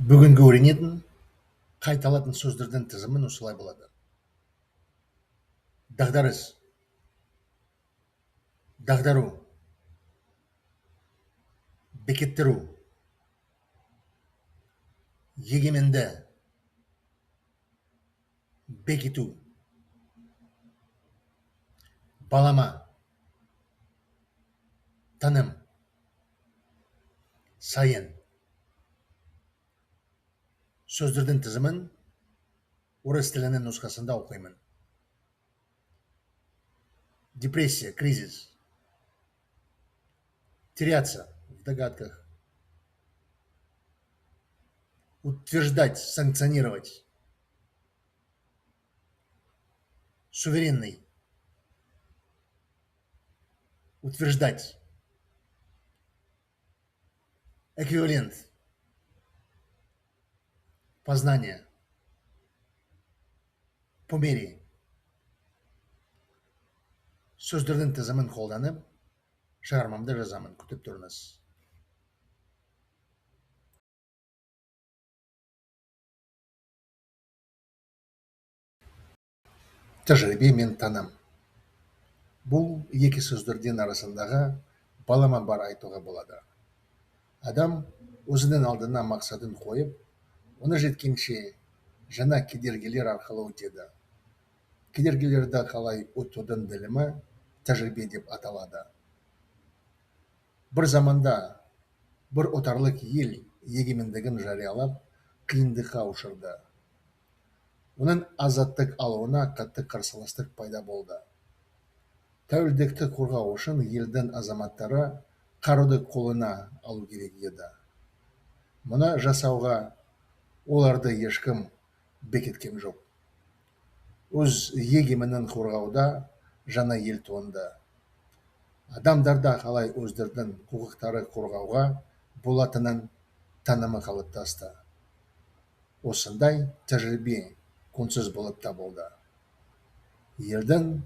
Бүгінгі үйренетін қайталатын сөздердің тізімін осылай болады. Дағдарыс, дағдару, бекеттіру, егеменді, бекіту, балама, таным, сайын. Сөздердің тізімін орыс тілінің нұсқасында оқимын. Депрессия, кризис. Теряться в догадках. Утверждать, санкционировать. Суверенный. Утверждать. Эквивалент. Познание. По мере. Сөздердің тізімін қолданып, шығармамды жазамын, күтіп тұрыңыз. Тәжірибе мен таным. Бұл екі сөздердің арасындағы балама бар айтуға болады. Адам өзінің алдына мақсатын қойып, оны жеткенше жаңа кедергілер арқылы өтеді. Кедергілерді қалай өтудің білімі тәжірибе деп аталады. Бір заманда бір отарлық ел егемендігін жариялап, қиындыққа ұшырды. Оның азаттық алуына қатты қарсыластық пайда болды. Тәуелсіздікті қорғау үшін елдің азаматтары қаруды қолына алу керек еді. Мұны жасауға оларды ешкім бекіткен жоқ. Өз егеменін қорғауда жаңа ел туынды. Адамдарда қалай өздердің құқықтары қорғауға болатынын танымы қалыптасты. Осындай тәжірибе құнсыз болып табылды. Елдің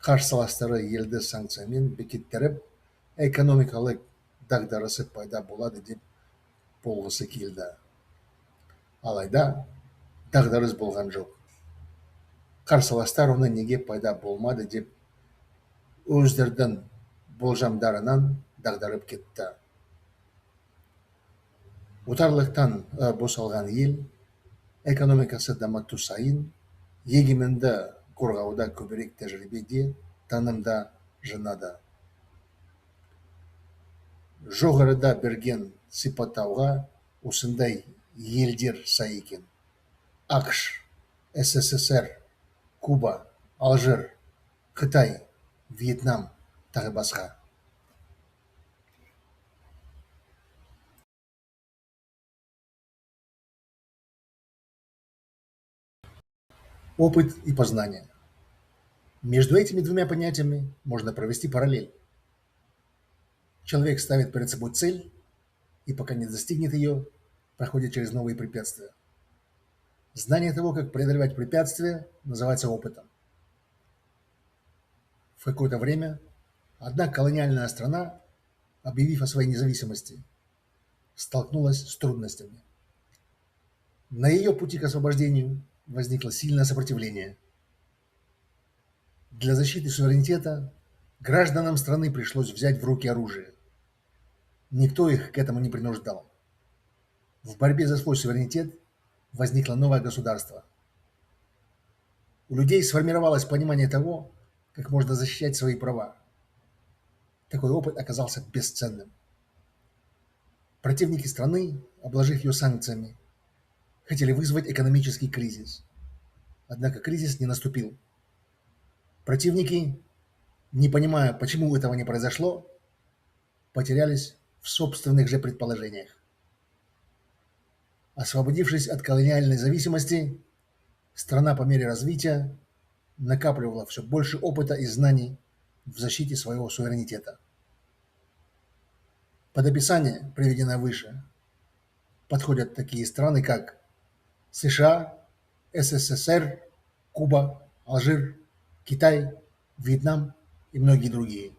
қарсыластары елді санкциямен бекеттіріп, экономикалық дағдарысы пайда болады деп болғысы келді. Алайда дағдарыс болған жоқ. Қарсыластар оны неге пайда болмады деп өздердің болжамдарынан дағдарып кетті. Отарлықтан босалған ел экономикасы дамыту сайын егеменді қорғауда көбірек тәжірибеде, танымда жинады. Жоғарыда берген сипаттауға осындай елдер сай екен. ақш, СССР, Куба, Алжир, Қытай, Вьетнам, тағы басқа. Опыт и познание. Между этими двумя понятиями можно провести параллель. Человек ставит перед собой цель, и пока не достигнет ее, проходит через новые препятствия. Знание того, как преодолевать препятствия, называется опытом. В какое-то время одна колониальная страна, объявив о своей независимости, столкнулась с трудностями. На ее пути к освобождению возникло сильное сопротивление. Для защиты суверенитета гражданам страны пришлось взять в руки оружие. Никто их к этому не принуждал. В борьбе за свой суверенитет возникло новое государство. У людей сформировалось понимание того, как можно защищать свои права. Такой опыт оказался бесценным. Противники страны, обложив ее санкциями, хотели вызвать экономический кризис. Однако кризис не наступил. Противники, не понимая, почему этого не произошло, потерялись в собственных же предположениях. Освободившись от колониальной зависимости, страна по мере развития накапливала все больше опыта и знаний в защите своего суверенитета. Под описание, приведенное выше, подходят такие страны, как США, СССР, Куба, Алжир, Китай, Вьетнам и многие другие.